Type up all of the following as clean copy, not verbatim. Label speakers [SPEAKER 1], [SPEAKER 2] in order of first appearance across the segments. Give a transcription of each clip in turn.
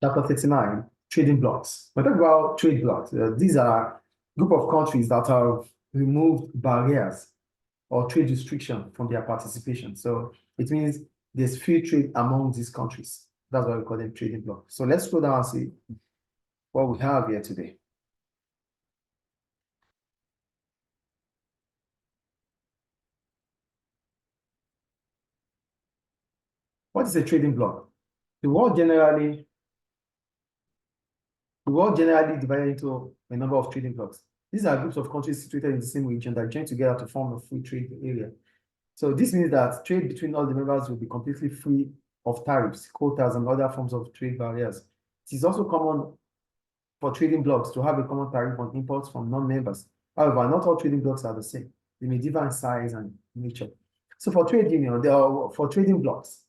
[SPEAKER 1] Chapter 39, trading blocks. We talk about trade blocks. These are a group of countries that have removed barriers or trade restriction from their participation. So it means there's free trade among these countries. That's why we call them trading blocks. So let's go down and see what we have here today. What is a trading bloc? The world generally divided into a number of trading blocks. These are groups of countries situated in the same region that join together to form a free trade area. So this means that trade between all the members will be completely free of tariffs, quotas, and other forms of trade barriers. It is also common for trading blocks to have a common tariff on imports from non-members. However, not all trading blocks are the same. They may differ in size and nature. So for for trading blocks,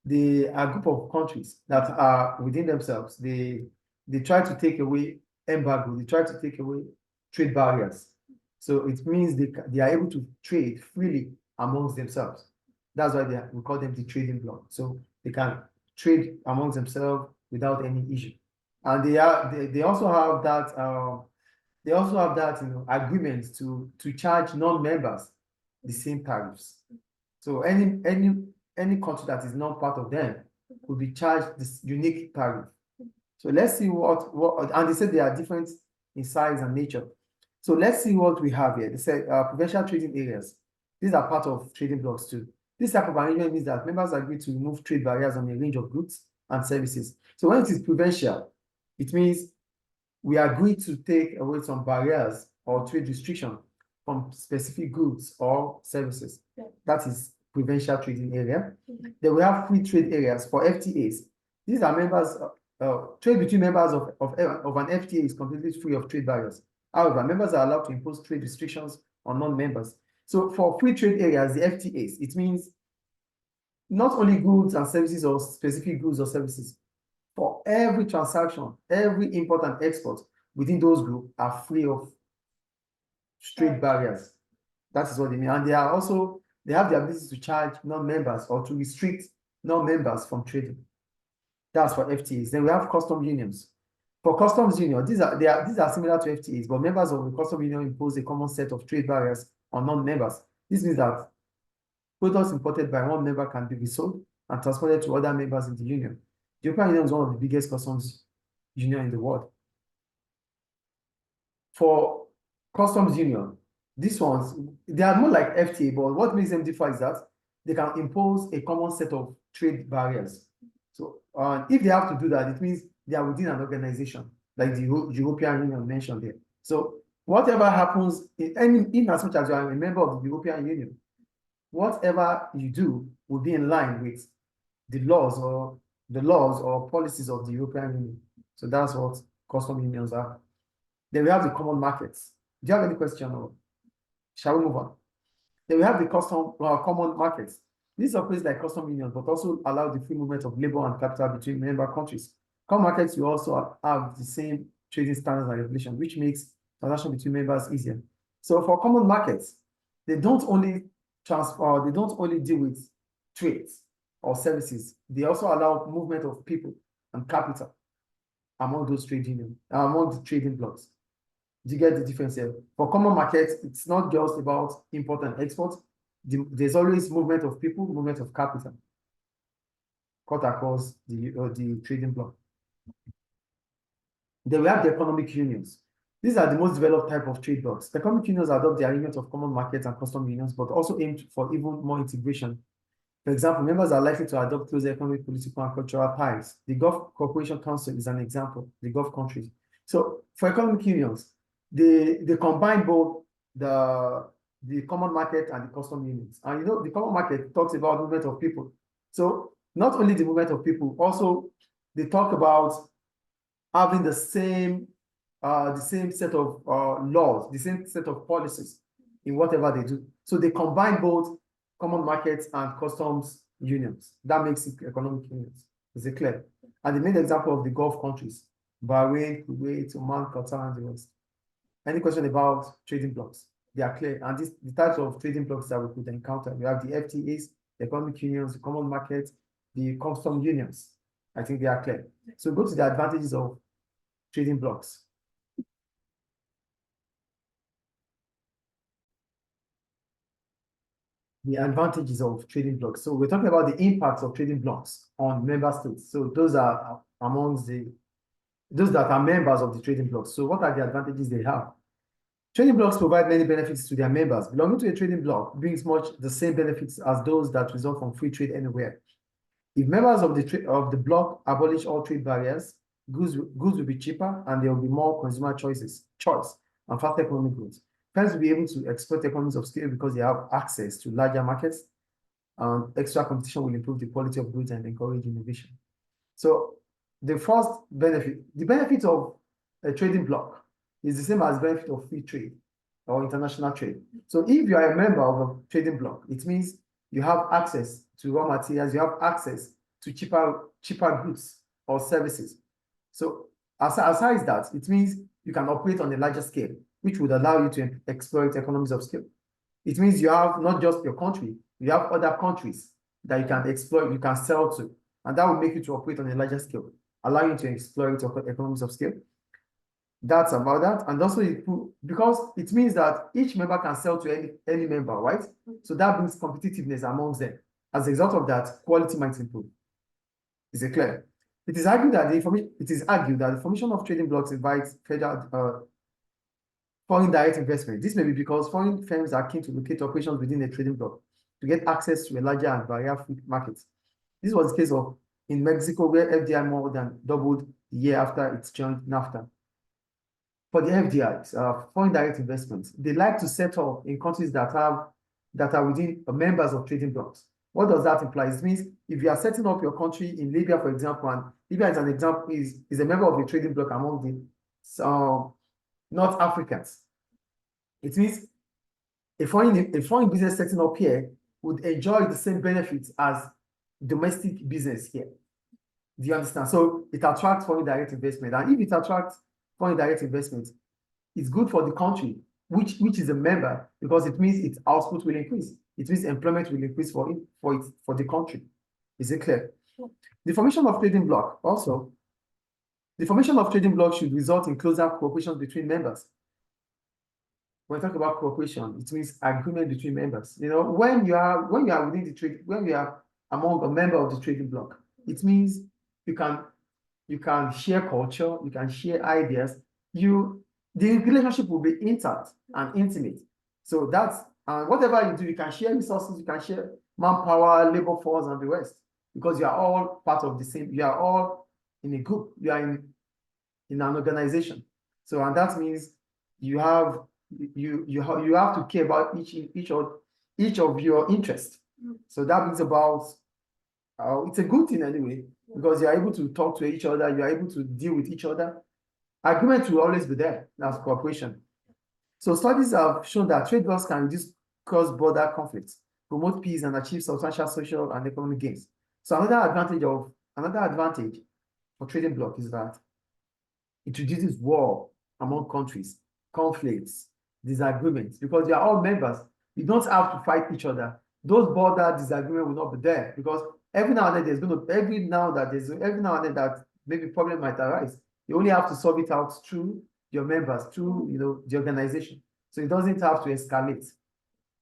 [SPEAKER 1] they are a group of countries that are within themselves. They try to take away embargo. They try to take away trade barriers. So it means they are able to trade freely amongst themselves. That's why we call them the trading bloc. So they can trade amongst themselves without any issue. And they also have that agreement to charge non-members the same tariffs. So any country that is not part of them will be charged this unique tariff. So let's see what and they said they are different in size and nature. So let's see what we have here. They said provincial trading areas. These are part of trading blocks too. This type of arrangement means that members agree to remove trade barriers on a range of goods and services. So when it is provincial, it means we agree to take away some barriers or trade restriction from specific goods or services. Yeah. That is provincial trading area. Then we have free trade areas for FTAs. These are members, trade between members of an FTA is completely free of trade barriers. However, members are allowed to impose trade restrictions on non-members. So for free trade areas, the FTAs, it means not only goods and services or specific goods or services. For every transaction, every import and export within those groups are free of trade barriers. That is what they mean. And they have the ability to charge non-members or to restrict non-members from trading. That's for FTAs. Then we have custom unions. For customs union, these are similar to FTAs, but members of the custom union impose a common set of trade barriers on non-members. This means that products imported by one member can be resold and transported to other members in the union. The European Union is one of the biggest customs union in the world. For customs union, these ones, they are more like FTA, but what makes them differ is that they can impose a common set of trade barriers. So if they have to do that, it means they are within an organization, like the European Union mentioned here. So whatever happens, in as much as you are a member of the European Union, whatever you do will be in line with the laws or policies of the European Union. So that's what custom unions are. Then we have the common markets. Do you have any question, or shall we move on? Then we have the common markets. These operate like custom unions, but also allow the free movement of labor and capital between member countries. Common markets will also have the same trading standards and regulations, which makes transaction between members easier. So for common markets, they don't only deal with trades or services. They also allow movement of people and capital among those among the trading blocks. Do you get the difference here? For common markets, it's not just about import and export. There's always movement of people, movement of capital cut across the trading block. Then we have the economic unions. These are the most developed type of trade blocks. The economic unions adopt the arrangement of common markets and custom unions, but also aim for even more integration. For example, members are likely to adopt closer economic, political, and cultural ties. The Gulf Cooperation Council is an example, the Gulf countries. So for economic unions, they combine both the common market and the custom unions. And the common market talks about movement of people. So not only the movement of people, also they talk about having the same set of laws, the same set of policies in whatever they do. So they combine both common markets and customs unions. That makes it economic unions. Is it clear? And the main example of the Gulf countries, Bahrain, Kuwait, Oman, Qatar, and the rest. Any question about trading blocks? They are clear. And the types of trading blocks that we could encounter. We have the FTAs, the economic unions, the common market, the custom unions. I think they are clear. So go to the advantages of trading blocks. The advantages of trading blocks. So we're talking about the impacts of trading blocks on member states. So those are amongst those that are members of the trading blocks. So what are the advantages they have? Trading blocks provide many benefits to their members. Belonging to a trading block brings much the same benefits as those that result from free trade anywhere. If members of the block abolish all trade barriers, goods will be cheaper and there will be more consumer choice and faster economic growth. Firms will be able to exploit economies of scale because they have access to larger markets, and extra competition will improve the quality of goods and encourage innovation. So the first benefit, the benefit of a trading block is the same as benefit of free trade or international trade. So if you are a member of a trading block, it means you have access to raw materials, you have access to cheaper goods or services. So aside that, it means you can operate on a larger scale, which would allow you to exploit economies of scale. It means you have not just your country, you have other countries that you can exploit, you can sell to, and that will make you to operate on a larger scale, allow you to exploit economies of scale. That's about that. And also because it means that each member can sell to any member, right? So that brings competitiveness amongst them. As a result of that, quality might improve. Is it clear? It is argued that the formation of trading blocks invites federal foreign direct investment. This may be because foreign firms are keen to locate operations within a trading bloc to get access to a larger and barrier-free market. This was the case in Mexico, where FDI more than doubled the year after it joined NAFTA. For the FDIs, foreign direct investments, they like to set up in countries that are within members of trading blocks. What does that imply? It means if you are setting up your country in Libya, for example, and Libya is an example, is a member of a trading bloc among the North Africans. It means a foreign business setting up here would enjoy the same benefits as domestic business here. Do you understand? So it attracts foreign direct investment. And if it attracts foreign direct investment, it's good for the country, which is a member, because it means its output will increase. It means employment will increase for the country. Is it clear? The formation of trading bloc also. The formation of trading blocks should result in closer cooperation between members. When we talk about cooperation, it means agreement between members. You know, when you are within the trade, when you are among a member of the trading bloc, it means you can share culture, you can share ideas. The relationship will be intact and intimate. So that's whatever you do, you can share resources, you can share manpower, labor force, and the rest, because you are all part of the same. You are all in a group. You are in an organization. So, and that means you have to care about each of your interests. So that means about it's a good thing anyway, because you are able to talk to each other, you are able to deal with each other. Agreement will always be there. That's cooperation. So studies have shown that trade blocks can reduce cross-border conflicts, promote peace, and achieve substantial social and economic gains. So another advantage for trading bloc is that it reduces war among countries, conflicts, disagreements, because they are all members. You don't have to fight each other. Those border disagreements will not be there, because every now and then that maybe problem might arise. You only have to solve it out through your members, through the organization. So it doesn't have to escalate.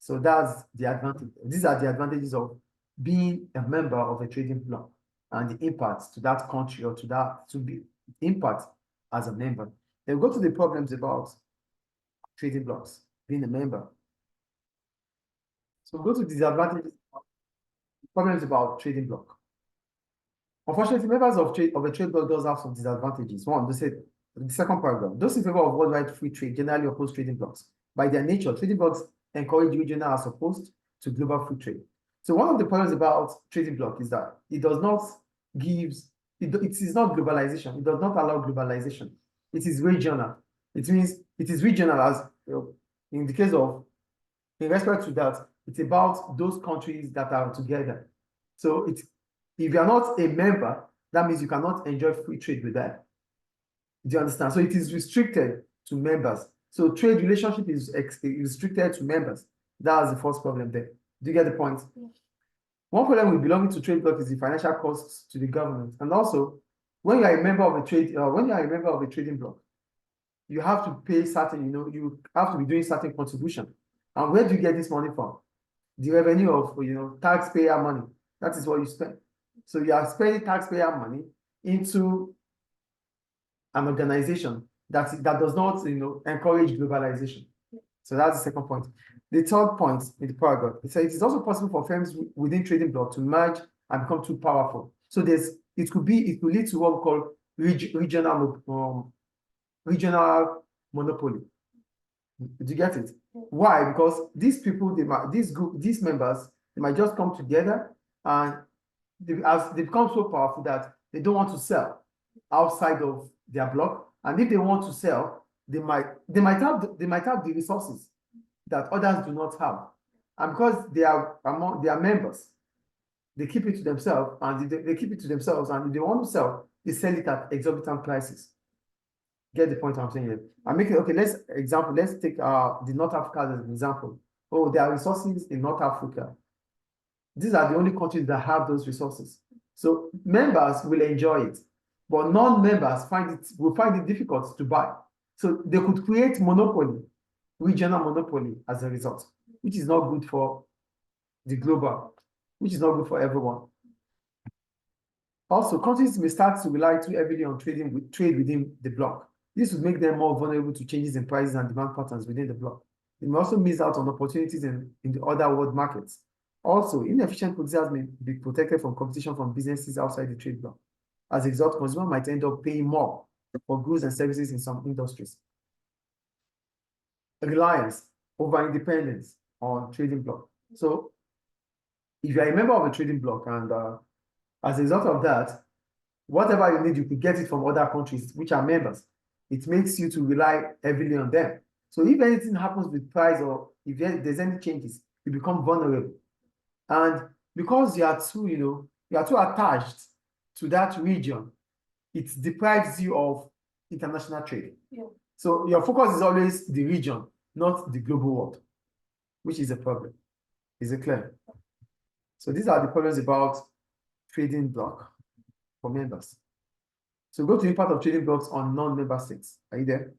[SPEAKER 1] So that's the advantage. These are the advantages of being a member of a trading bloc and the impacts to that country or to be impact as a member. Then go to the problems about trading blocks, being a member. So go to disadvantages, problems about trading bloc. Unfortunately, members of a trade bloc does have some disadvantages. One, they said the second paragraph, those in favor of worldwide free trade generally oppose trading blocks. By their nature, trading blocks encourage regional as opposed to global free trade. So one of the problems about trading bloc is that it does not it is not globalization. It does not allow globalization. It is regional. It means it is regional, as in the case of, in respect to that, it's about those countries that are together. So if you are not a member, that means you cannot enjoy free trade with them. Do you understand? So it is restricted to members. So trade relationship is restricted to members. That's the first problem there. Do you get the point? Yeah. One problem with belonging to trade bloc is the financial costs to the government. And also, when you are a member of a trading bloc, you have to pay certain, you have to be doing certain contribution. And where do you get this money from? The revenue of, taxpayer money. That is what you spend. So you are spending taxpayer money into an organization that does not, encourage globalization. So that's the second point. The third point in the paragraph, it says it is also possible for firms within trading bloc to merge and become too powerful. So it could lead to what we call regional monopoly. Did you get it? Why? Because these people, these members, they might just come together and they become so powerful that they don't want to sell outside of their bloc. And if they want to sell, they might have the resources that others do not have. And because they are members, they keep it to themselves, and they keep it to themselves, and if they want to sell, they sell it at exorbitant prices. Get the point I'm saying here. I'm making, okay, let's take the North Africa as an example. Oh, there are resources in North Africa. These are the only countries that have those resources. So members will enjoy it, but non-members will find it difficult to buy. So they could create monopoly, regional monopoly as a result, which is not good for the global, which is not good for everyone. Also, countries may start to rely too heavily on trade within the bloc. This would make them more vulnerable to changes in prices and demand patterns within the bloc. They may also miss out on opportunities in the other world markets. Also, inefficient producers may be protected from competition from businesses outside the trade bloc. As a result, consumers might end up paying more for goods and services in some industries. Reliance over independence on trading bloc. So, if you are a member of a trading bloc and as a result of that, whatever you need, you could get it from other countries which are members. It makes you to rely heavily on them. So if anything happens with price or if there's any changes, you become vulnerable. And because you are too attached to that region, it deprives you of international trade. Yeah. So your focus is always the region, not the global world, which is a problem. Is it clear? So these are the problems about trading bloc for members. So go to the impact of trading blocs on non-member states. Are you there?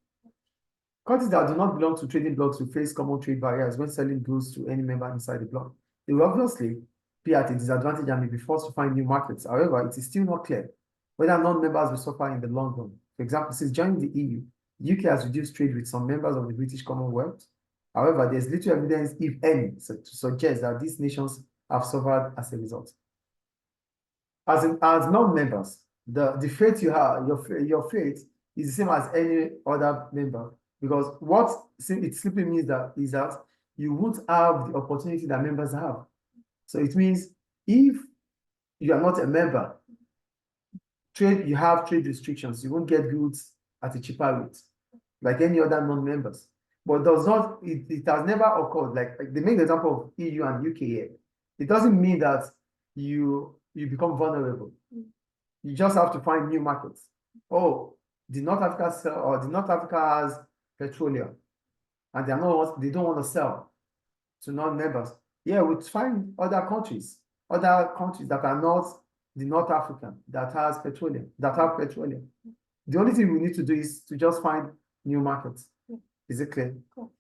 [SPEAKER 1] Countries that do not belong to trading blocs will face common trade barriers when selling goods to any member inside the bloc. They will obviously be at a disadvantage and may be forced to find new markets. However, it is still not clear whether non-members will suffer in the long run. For example, since joining the EU, the UK has reduced trade with some members of the British Commonwealth. However, there's little evidence, if any, to suggest that these nations have suffered as a result. As non-members, the fate you have, your fate is the same as any other member, because what it simply means is that you won't have the opportunity that members have. So it means if you are not a member, you have trade restrictions. You won't get goods at a cheaper rate, like any other non-members. But it has never occurred. Like they make the example of EU and UK here. It doesn't mean that you become vulnerable. You just have to find new markets. Oh, the North Africa has petroleum, and they don't want to sell to non-members. Yeah, we find other countries that are not the North African that have petroleum. The only thing we need to do is to just find new markets. Is it clear? Cool.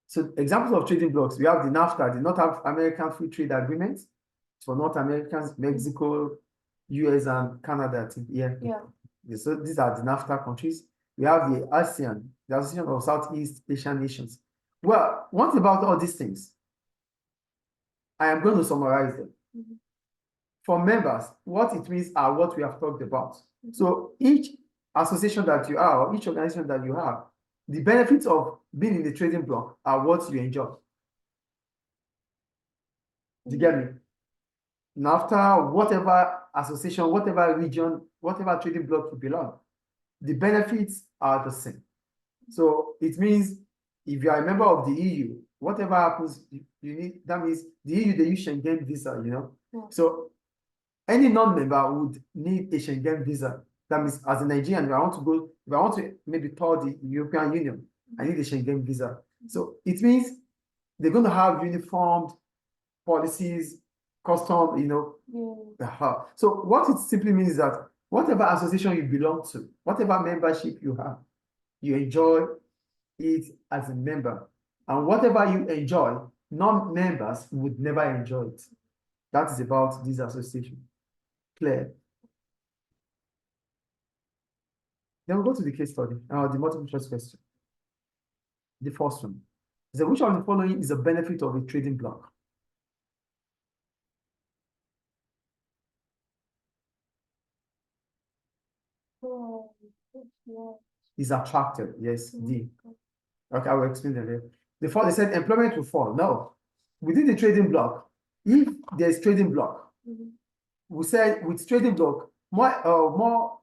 [SPEAKER 1] So examples of trading blocs, we have the NAFTA, the North American Free Trade Agreement for North Americans, Mexico, US, and Canada. Yeah. So these are the NAFTA countries. We have the ASEAN, the Association of Southeast Asian Nations. Well, what about all these things? I am going to summarize them. Mm-hmm. For members, what it means are what we have talked about. Mm-hmm. So each association that you are, or each organization that you have, the benefits of being in the trading bloc are what you enjoy. Do you get me? NAFTA, whatever association, whatever region, whatever trading bloc you belong, the benefits are the same. So it means if you are a member of the EU, whatever happens, you need, that means the EU, they use Schengen visa, Yeah. So any non-member would need a Schengen visa. That means as a Nigerian, if I want to maybe tour the European Union, I need a Schengen visa. So it means they're going to have uniformed policies, custom, So what it simply means is that whatever association you belong to, whatever membership you have, you enjoy it as a member. And whatever you enjoy, non-members would never enjoy it. That is about this association. Clear? Then we go to the case study, the multiple choice question. The first one. So which of the following is a benefit of a trading block? Is attracted. Yes, D. Okay, I will explain that later. They said employment will fall. No. Within the trading block, if there's trading block, we said with trading block, more,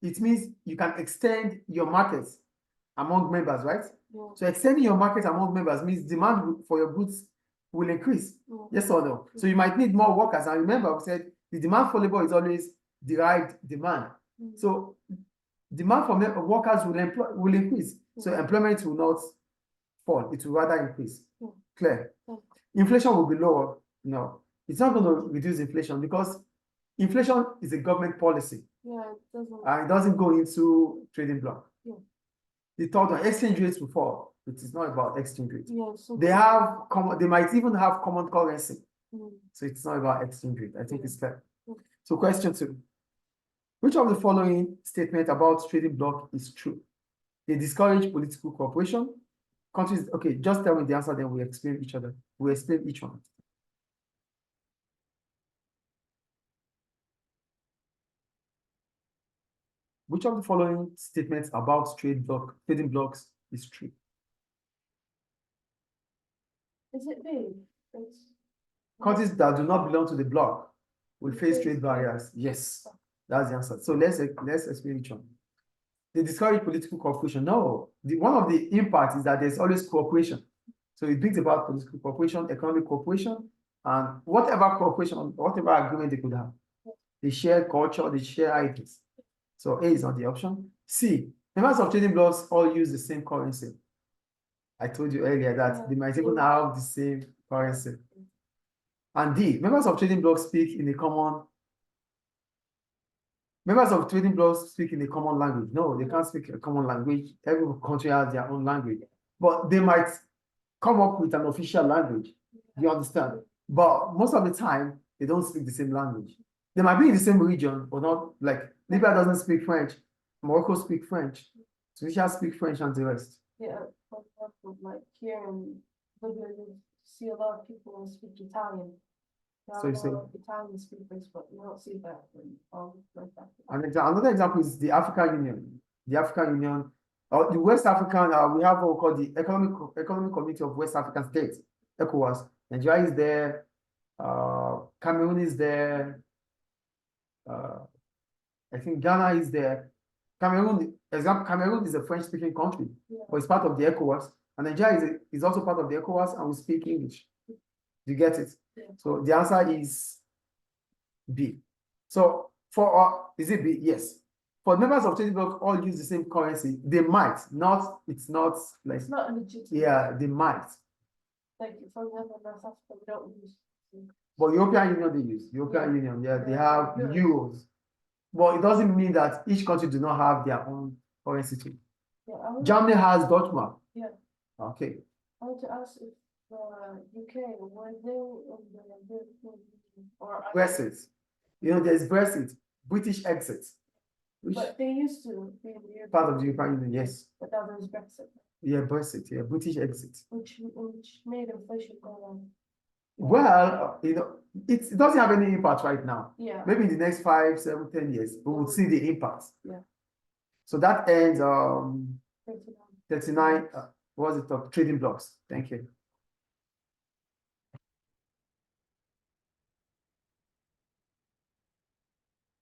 [SPEAKER 1] it means you can extend your markets among members, right? Yeah. So extending your market among members means demand for your goods will increase. Yes or no? So you might need more workers. And remember, we said the demand for labor is always derived demand. So demand for workers will increase. So employment will not fall. It will rather increase. Clear? Inflation will be lower. No, it's not going to reduce inflation because inflation is a government policy. Yeah, it doesn't. And it doesn't go into trading block. Yeah. The third one, exchange rates will fall. It is not about exchange rate. Yeah, so they might even have common currency. So it's not about exchange rate. I think it's fair. So question 2. Which of the following statement about trading block is true? They discourage political cooperation. Countries, okay, just tell me the answer, then we explain each other. We explain each one. Which of the following statements about trading blocks is true?
[SPEAKER 2] Is it big?
[SPEAKER 1] Countries that do not belong to the bloc will face trade barriers. Yes, that's the answer. So let's explain each one. They discourage political cooperation. No, one of the impacts is that there's always cooperation. So it brings about political cooperation, economic cooperation, and whatever cooperation, whatever agreement they could have. They share culture, they share ideas. So A is not the option. C, members of trading blocks all use the same currency. I told you earlier that they might even have the same currency. And D, members of trading blocks speak in a common. Members of trading blocks speak in a common language. No, they can't speak a common language. Every country has their own language. But they might come up with an official language. You understand? But most of the time, they don't speak the same language. They might be in the same region, but not like Libya doesn't speak French. Morocco speaks French. Tunisia speaks French and the rest.
[SPEAKER 2] Yeah, for example, like here in Libya, you see a lot of people who speak Italian.
[SPEAKER 1] So you say
[SPEAKER 2] Italian speakers, but you don't see that in all like that.
[SPEAKER 1] And another example is the African Union. The African Union, the West African, we have what we call the Economic Community of West African States, ECOWAS. Nigeria is there, Cameroon is there, I think Ghana is there. Cameroon is a French-speaking country, but it's part of the ECOWAS. And Nigeria is also part of the ECOWAS, and we speak English. You get it? Yeah. So the answer is B. So is it B? Yes. For members of trading bloc all use the same currency, they might not. It's not like
[SPEAKER 2] it's not legitimate.
[SPEAKER 1] Yeah, they might.
[SPEAKER 2] Like for example, North Africa, we don't use.
[SPEAKER 1] But European Union they use. European Union, they have euros. But it doesn't mean that each country do not have their own currency too. Yeah, Germany has Deutsche Mark.
[SPEAKER 2] Yeah.
[SPEAKER 1] Okay.
[SPEAKER 2] I want to ask if UK were they or
[SPEAKER 1] Brexit. There's Brexit, British exit.
[SPEAKER 2] But they used to be
[SPEAKER 1] part of the European Union, yes.
[SPEAKER 2] But that was Brexit.
[SPEAKER 1] Yeah, Brexit, yeah, British exit.
[SPEAKER 2] Which made inflation go on.
[SPEAKER 1] Well, it doesn't have any impact right now.
[SPEAKER 2] Yeah.
[SPEAKER 1] Maybe in the next 5, 7, 10 years, we will see the impact.
[SPEAKER 2] Yeah.
[SPEAKER 1] So that ends 39. What was it of trading blocks? Thank you.